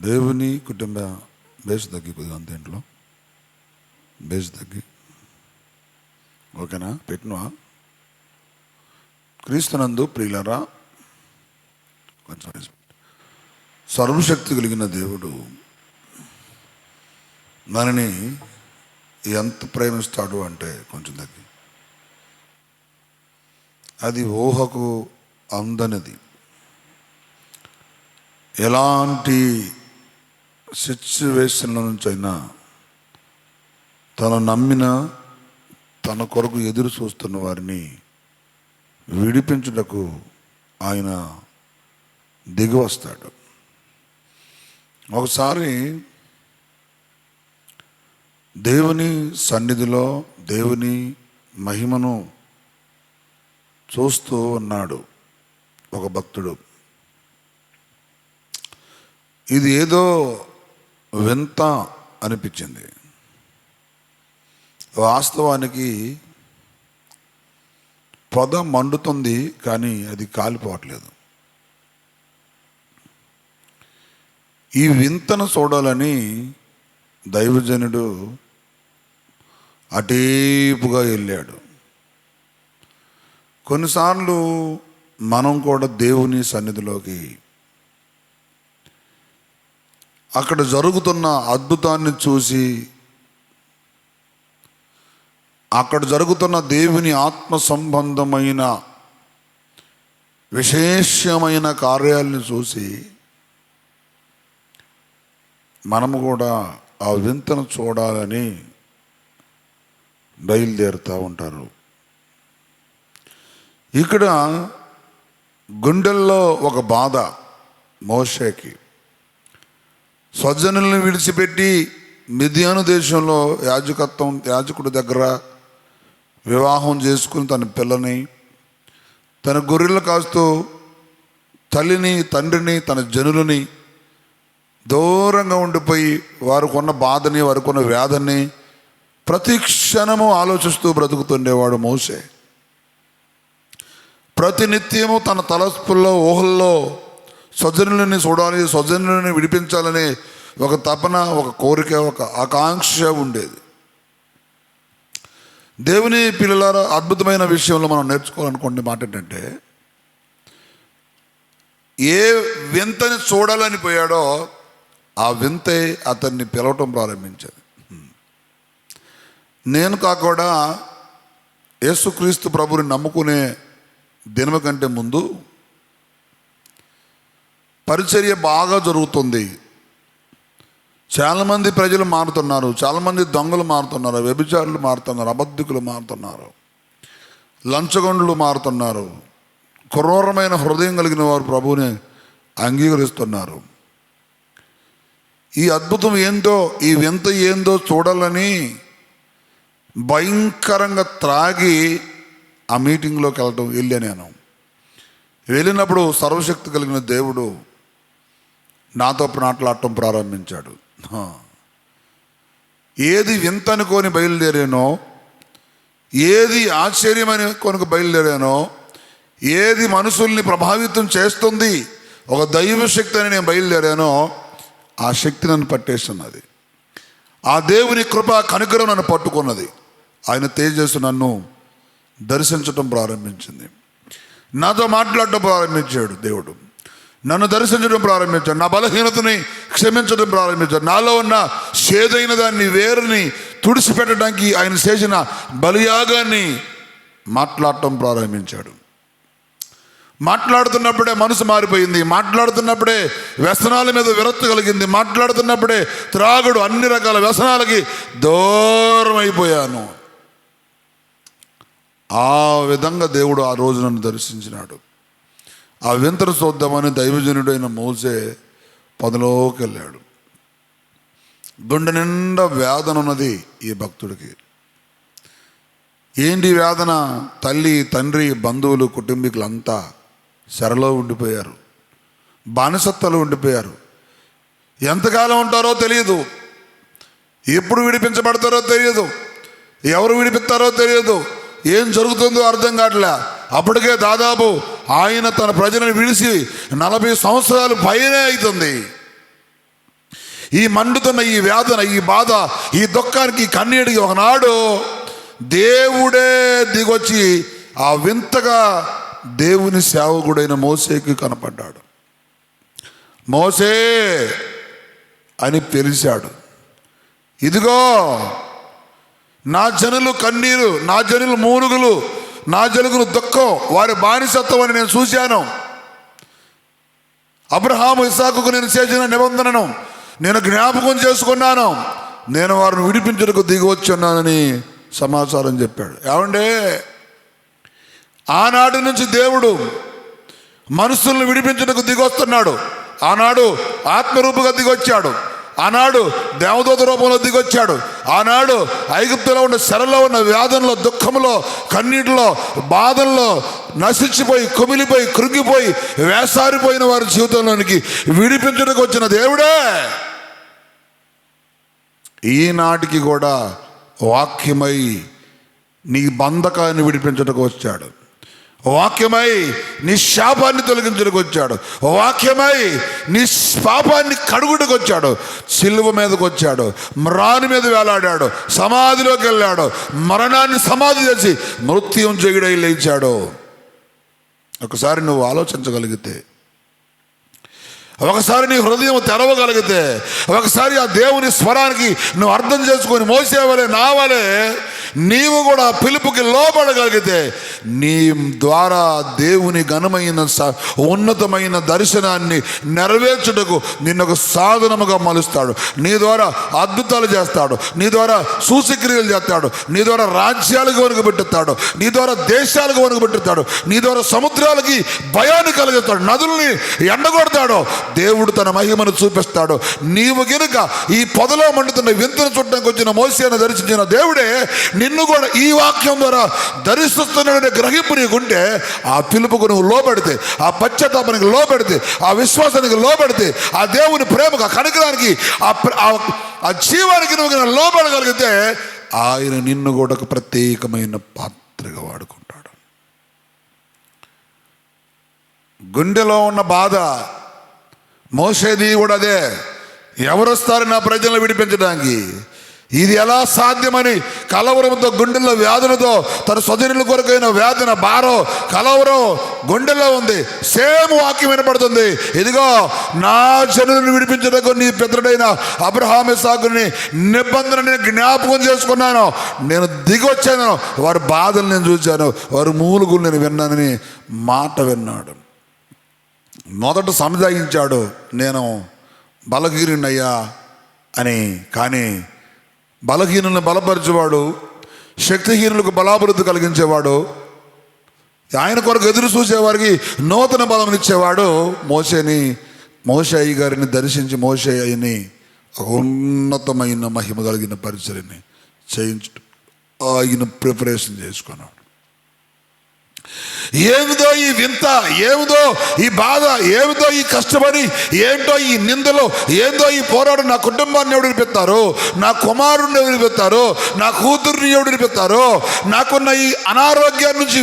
దేవుని కుటుంబ బేస్ తగ్గి కొద్దిగా అంత ఇంట్లో బేస్ తగ్గి ఓకేనా పెట్టినవా? క్రీస్తునందు ప్రియులరా, కొంచెం సర్వశక్తి కలిగిన దేవుడు మనని ఎంత ప్రేమిస్తాడు అంటే కొంచెం తగ్గి, అది ఊహకు అందనిది. ఎలాంటి సిచ్యువేషన్ల నుంచి అయినా తను నమ్మిన తన కొరకు ఎదురు చూస్తున్న వారిని విడిపించుటకు ఆయన దిగి వస్తాడు. ఒకసారి దేవుని సన్నిధిలో దేవుని మహిమను చూస్తూ ఉన్నాడు ఒక భక్తుడు. ఇది ఏదో వింత అనిపించింది. వాస్తవానికి పొద మండుతుంది కానీ అది కాలిపోవట్లేదు. ఈ వింతను చూడాలని దైవజనుడు అటేపుగా వెళ్ళాడు. కొన్నిసార్లు మనం కూడా దేవుని సన్నిధిలోకి అక్కడ జరుగుతున్న అద్భుతాన్ని చూసి, అక్కడ జరుగుతున్న దేవుని ఆత్మ సంబంధమైన విశేషమైన కార్యాలను చూసి మనము కూడా ఆ వింతను చూడాలని బయలుదేరుతూ ఉంటారు. ఇక్కడ గుండెల్లో ఒక బాధ మోషేకి. స్వజనులను విడిచిపెట్టి మిద్యాను దేశంలో యాజకుడి దగ్గర వివాహం చేసుకుని తన పిల్లని, తన గొర్రెలు కాస్తూ తల్లిని తండ్రిని తన జనులని దూరంగా ఉండిపోయి వారికి ఉన్న బాధని వారికి ఉన్న వ్యాధిని ప్రతి క్షణము ఆలోచిస్తూ బ్రతుకుతుండేవాడు మోషే. ప్రతినిత్యము తన తలస్పుల్లో ఊహల్లో స్వజనులని చూడాలి, స్వజనులని విడిపించాలనే ఒక తపన, ఒక కోరిక, ఒక ఆకాంక్ష ఉండేది. దేవుని పిల్లల అద్భుతమైన విషయంలో మనం నేర్చుకోవాలనుకునే మాట ఏంటంటే, ఏ వింతని చూడాలని పోయాడో ఆ వింతే అతన్ని పిలవటం ప్రారంభించేది. నేను కాకుండా యేసుక్రీస్తు ప్రభుని నమ్ముకునే దినము కంటే ముందు పరిచర్య బాగా జరుగుతుంది. చాలామంది ప్రజలు మారుతున్నారు, చాలామంది దొంగలు మారుతున్నారు, వ్యభిచారులు మారుతున్నారు, అబద్ధికులు మారుతున్నారు, లంచగొండులు మారుతున్నారు, క్రూరమైన హృదయం కలిగిన వారు ప్రభువుని అంగీకరిస్తున్నారు. ఈ అద్భుతం ఏందో, ఈ వింత ఏందో చూడాలని భయంకరంగా త్రాగి ఆ మీటింగ్లోకి వెళ్ళా. నేను వెళ్ళినప్పుడు సర్వశక్తి కలిగిన దేవుడు నాతో మాట్లాడటం ప్రారంభించాడు. ఏది వింత అనుకొని బయలుదేరానో, ఏది ఆశ్చర్యమని కొనుక బయలుదేరానో, ఏది మనుషుల్ని ప్రభావితం చేస్తుంది ఒక దైవశక్తి అని నేను బయలుదేరానో, ఆ శక్తి నన్ను పట్టేస్తున్నది. ఆ దేవుని కృప కనుకరం నన్ను పట్టుకున్నది. ఆయన తేజస్సు నన్ను దర్శించటం ప్రారంభించింది. నాతో మాట్లాడటం ప్రారంభించాడు దేవుడు. నన్ను దర్శించడం ప్రారంభించాడు. నా బలహీనతని క్షమించడం ప్రారంభించాడు. నాలో ఉన్న చేదైన దాన్ని, వేరుని తుడిచిపెట్టడానికి ఆయన చేసిన బలియాగాన్ని మాట్లాడటం ప్రారంభించాడు. మాట్లాడుతున్నప్పుడే మనసు మారిపోయింది. మాట్లాడుతున్నప్పుడే వ్యసనాల మీద విరక్తి కలిగింది. మాట్లాడుతున్నప్పుడే త్రాగుడు, అన్ని రకాల వ్యసనాలకి దూరం అయిపోయాను. ఆ విధంగా దేవుడు ఆ రోజు నన్ను దర్శించినాడు. ఆ వింతను చూద్దామని దైవజనుడైన మోసే పొదలోకి వెళ్ళాడు. గుండె నిండా వేదన ఉన్నది ఈ భక్తుడికి. ఏంటి వేదన? తల్లి, తండ్రి, బంధువులు, కుటుంబీకులంతా చెరలో ఉండిపోయారు, బానిసత్వలో ఉండిపోయారు. ఎంతకాలం ఉంటారో తెలియదు, ఎప్పుడు విడిపించబడతారో తెలియదు, ఎవరు విడిపిస్తారో తెలియదు, ఏం జరుగుతుందో అర్థం కావట్లే. అప్పటికే దాదాపు ఆయన తన ప్రజలను విడిచి 40 సంవత్సరాలు పైనే అవుతుంది. ఈ మండుతున్న ఈ వేదన, ఈ బాధ, ఈ దుఃఖానికి, ఈ కన్నీటికి ఒకనాడు దేవుడే దిగొచ్చి ఆ వింతగా దేవుని సేవకుడైన మోసేకి కనపడ్డాడు. మోసే అని పిలిచాడు. ఇదిగో నా జనులు కన్నీరు, నా జనులు మూలుగులు, నా జనులు దుఃఖం, వారి బానిసత్వం అని నేను చూశాను. అబ్రహాము ఇస్సాకుకు నేను చేసిన నిబంధనను నేను జ్ఞాపకం చేసుకున్నాను. నేను వారిని విడిపించడానికి దిగి వచ్చున్నానని సమాచారం చెప్పాడు. ఏమండే, ఆనాటి నుంచి దేవుడు మనుషులను విడిపించడానికి దిగొస్తున్నాడు. ఆనాడు ఆత్మరూపుగా దిగొచ్చాడు, ఆనాడు దేవదూత రూపంలో దిగొచ్చాడు, ఆనాడు ఐగుప్తులో ఉన్న శరలో ఉన్న వ్యాధంలో, దుఃఖంలో, కన్నీటిలో, బాధల్లో నశించిపోయి, కుమిలిపోయి, కృంగిపోయి, వేసారిపోయిన వారి జీవితంలోనికి విడిపించడానికి వచ్చిన దేవుడే ఈనాటికి కూడా వాక్యమై నీ బంధకాన్ని విడిపించడానికి వచ్చాడు. వాక్యమై నీ శాపాన్ని తొలగించడానికి వచ్చాడు. వాక్యమై నీ పాపాన్ని కడుగుటకు వచ్చాడు. సిలువ మీదకి వచ్చాడు, మ్రాని మీద వేలాడాడు, సమాధిలోకి వెళ్ళాడు, మరణాన్ని సమాధి చేసి మృత్యుంజయుడై లేచాడు. ఒకసారి నువ్వు ఆలోచించగలిగితే, ఒకసారి నీ హృదయం తెరవగలిగితే, ఒకసారి ఆ దేవుని స్వరానికి నువ్వు అర్థం చేసుకొని మోసేవలే, నావలే నీవు కూడా పిలుపుకి లోపడగలిగితే, నీ ద్వారా దేవుని ఘనమైన ఉన్నతమైన దర్శనాన్ని నెరవేర్చుటకు నిన్నొక సాధనముగా మలుస్తాడు. నీ ద్వారా అద్భుతాలు చేస్తాడు, నీ ద్వారా సూచక్రియలు చేస్తాడు, నీ ద్వారా రాజ్యాలకు వణుకుబెట్టుతాడు, నీ ద్వారా దేశాలకు వణుకుబెట్టుతాడు, నీ ద్వారా సముద్రాలకి భయాన్ని కలిగిస్తాడు, నదుల్ని ఎండగొడతాడు. దేవుడు తన మహిమను చూపిస్తాడు. నీవు గనుక ఈ పొదలో మండుతున్న వింతను చూడడానికి వచ్చిన మోసేను దర్శించిన దేవుడే నిన్ను కూడా ఈ వాక్యం ద్వారా దర్శిస్తున్నాడనే గ్రహింపు నీకుంటే, ఆ పిలుపుకు నువ్వు లోబడితే, ఆ పశ్చాత్తాపానికి లోబడితే, ఆ విశ్వాసానికి లోబడితే, ఆ దేవుని ప్రేమకు, ఆ కనికరానికి, ఆ జీవానికి నువ్వు లోబడగలిగితే, ఆయన నిన్ను కూడా ఒక ప్రత్యేకమైన పాత్రగా వాడుకుంటాడు. గుండెలో ఉన్న బాధ మోసేది కూడా అదే. ఎవరు వస్తారు నా ప్రజలను విడిపించడానికి? ఇది ఎలా సాధ్యమని కలవరంతో, గుండెల్లో వ్యాధులతో, తన స్వజనుల కొరకైన వేదన, భారం, కలవరం గుండెల్లో ఉంది. సేమ్ వాక్యం వినపడుతుంది. ఇదిగో నా జనులను విడిపించడానికి నీ పితరుడైన అబ్రహాము ఇస్సాకుని నిబంధనని జ్ఞాపకం చేసుకున్నాను. నేను దిగొచ్చాను, వారి బాధలు నేను చూశాను, వారి మూలుగులు నేను విన్నానని మాట విన్నాడు. మొదట సంజాయించాడు, నేను బలహీనుడయ్యా అని. కానీ బలహీనులను బలపరిచేవాడు, శక్తిహీనులకు బలాభివృద్ధి కలిగించేవాడు, ఆయన కొరకు ఎదురు చూసేవారికి నూతన బలమునిచ్చేవాడు మోషే అయ్య గారిని దర్శించి మోషే అయ్యని ఒక ఉన్నతమైన మహిమ కలిగిన పరిచర్ని చేయించు ఆయన ప్రిపరేషన్ చేసుకున్నాడు. ఏమిదో ఈ వింత, ఏమిదో ఈ బాధ, ఏమిదో ఈ కష్టపడి, ఏంటో ఈ నిందలు, ఏందో ఈ పోరాటం. నా కుటుంబాన్ని ఎవరు విడిపిస్తారు? నా కుమారుడిని ఎవరు విడిపిస్తారు? నా కూతుర్ని ఎవరు విడిపిస్తారు? నాకున్న ఈ అనారోగ్యం నుంచి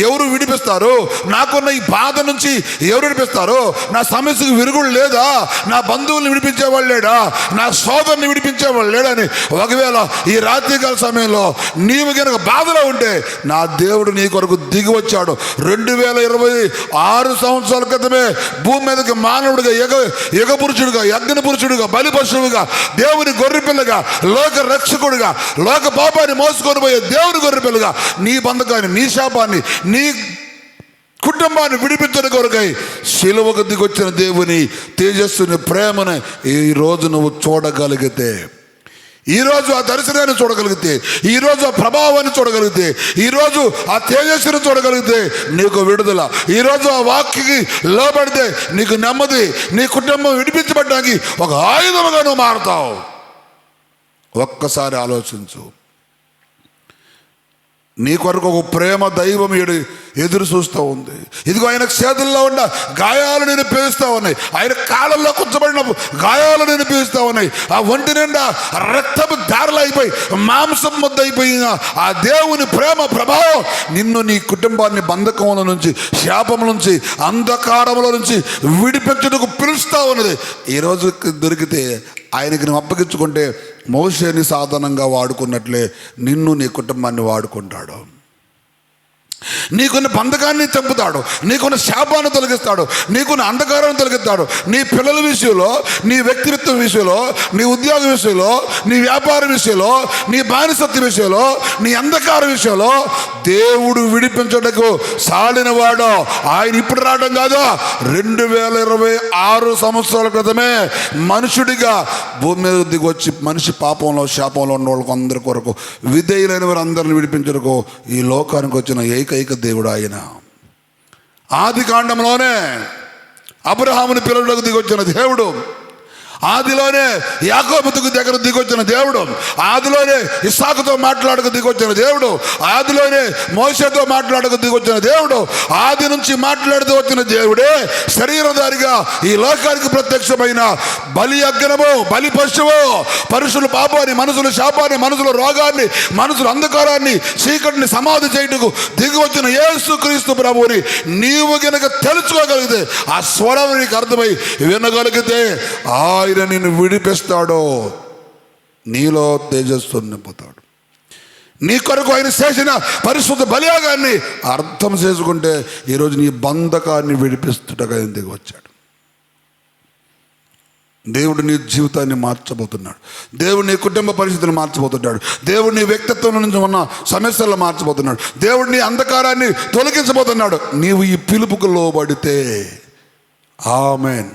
ఎవరు విడిపిస్తారు? నాకున్న ఈ బాధ నుంచి ఎవరు విడిపిస్తారు? నా సమస్యకు విరుగుడు లేదా? నా బంధువుల్ని విడిపించేవాళ్ళు లేడా? నా సోదరుని విడిపించేవాళ్ళు లేడని ఒకవేళ ఈ రాత్రికాల సమయంలో నీవు కనుక బాధలో ఉంటే, నా దేవుడు నీ కొరకు దిగి వచ్చాడు. 2026 సంవత్సరాల క్రితమే భూమి మీదకి మానవుడిగా, యుగపురుషుడుగా, యజ్ఞపురుషుడుగా, బలి పశువుగా, దేవుని గొర్రెపిల్లగా, లోక రక్షకుడిగా, లోక పాపాన్ని మోసుకొని పోయే దేవుని గొర్రెపిల్లగా నీ బంధకాన్ని, నీ శాపాన్ని, నీ కుటుంబాన్ని విడిపించడం కొరకై శిలువకు దిగొచ్చిన దేవుని తేజస్సుని, ప్రేమను ఈరోజు నువ్వు చూడగలిగితే, ఈరోజు ఆ దర్శనాన్ని చూడగలిగితే, ఈరోజు ఆ ప్రభావాన్ని చూడగలిగితే, ఈరోజు ఆ తేజస్సుని చూడగలిగితే నీకు విడుదల. ఈరోజు ఆ వాక్యకి లోబడితే నీకు నెమ్మది, నీ కుటుంబం విడిపించబడ్డానికి ఒక ఆయుధముగా నువ్వు మారుతావు. ఒక్కసారి ఆలోచించు. నీ కొరకు ఒక ప్రేమ దైవం ఎదురు చూస్తూ ఉంది. ఇదిగో ఆయన చేతుల్లో ఉన్న గాయాలు నేను పీలుస్తూ ఉన్నాయి, ఆయన కాళ్ళల్లో కూర్చోబడిన గాయాలు నేను పీలుస్తూ ఉన్నాయి. ఆ ఒంటి నిండా రక్తపు దారులు అయిపోయి మాంసం ముద్ద అయిపోయిన ఆ దేవుని ప్రేమ ప్రభావం నిన్ను, నీ కుటుంబాన్ని బంధకముల నుంచి, శాపముల నుంచి, అంధకారముల నుంచి విడిపించుటకు పిలుస్తూ ఉన్నది. ఈరోజు దొరికితే ఆయనకి నువ్వు అప్పగించుకుంటే మోషేని సాధనంగా వాడుకున్నట్లే నిన్ను, నీ కుటుంబాన్ని వాడుకుంటాడు. నీకున్న బంధకాన్ని చంపుతాడు, నీకున్న శాపాన్ని తొలగిస్తాడు, నీకున్న అంధకారాన్ని తొలగిస్తాడు. నీ పిల్లల విషయంలో, నీ వ్యక్తిత్వం విషయంలో, నీ ఉద్యోగ విషయంలో, నీ వ్యాపార విషయంలో, నీ బానిసత్వ విషయంలో, నీ అంధకార విషయంలో దేవుడు విడిపించటకు సాలినవాడు. ఆయన ఇప్పుడు రావడం కాదు, 2026 సంవత్సరాల క్రితమే మనుషుడిగా భూమి మీద దిగొచ్చి మనిషి పాపంలో, శాపంలో ఉన్న వాళ్ళకు అందరి కొరకు, విధేయులైన వారు అందరిని విడిపించటకు ఈ లోకానికి వచ్చిన ఏకైక దేవుడు ఆయన. ఆది కాండంలోనే అబ్రహాముని పిల్లలకు దిగొచ్చిన దేవుడు, ఆదిలోనే యాకోబు దగ్గర దిగొచ్చిన దేవుడు, ఆదిలోనే ఇస్సాకుతో మాట్లాడక దిగొచ్చిన దేవుడు, ఆదిలోనే మోషేతో మాట్లాడక దిగొచ్చిన దేవుడు, ఆది నుంచి మాట్లాడుతూ వచ్చిన దేవుడే శరీరధారిగా ఈ లోకానికి ప్రత్యక్షమైన బలి అగ్నము, బలి పశువు, పరుషుల పాపాన్ని, మనుషుల శాపాన్ని, మనుషుల రోగాన్ని, మనుషుల అంధకారాన్ని, చీకటిని సమాధి చేయుటకు దిగివచ్చిన యేసుక్రీస్తు ప్రభువుని నీవు గనక తెలుసుకోగలిగితే, ఆ స్వరం నీకు అర్థమై వినగలిగితే ఆయన నిన్ను విడిపిస్తాడో, నీలో తేజస్సు నింపుతాడు. నీ కొరకు ఆయన చేసిన పరిశుద్ధ బలియాగాన్ని అర్థం చేసుకుంటే ఈరోజు నీ బంధకాన్ని విడిపిస్తుటగా ఎందుకు వచ్చాడు. దేవుడు నీ జీవితాన్ని మార్చబోతున్నాడు. దేవుడు నీ కుటుంబ పరిస్థితులను మార్చబోతున్నాడు. దేవుడు నీ వ్యక్తిత్వం నుంచి ఉన్న సమస్యలను మార్చబోతున్నాడు. దేవుడు నీ అంధకారాన్ని తొలగించబోతున్నాడు. నీవు ఈ పిలుపుకు లోబడితే. ఆమేన్.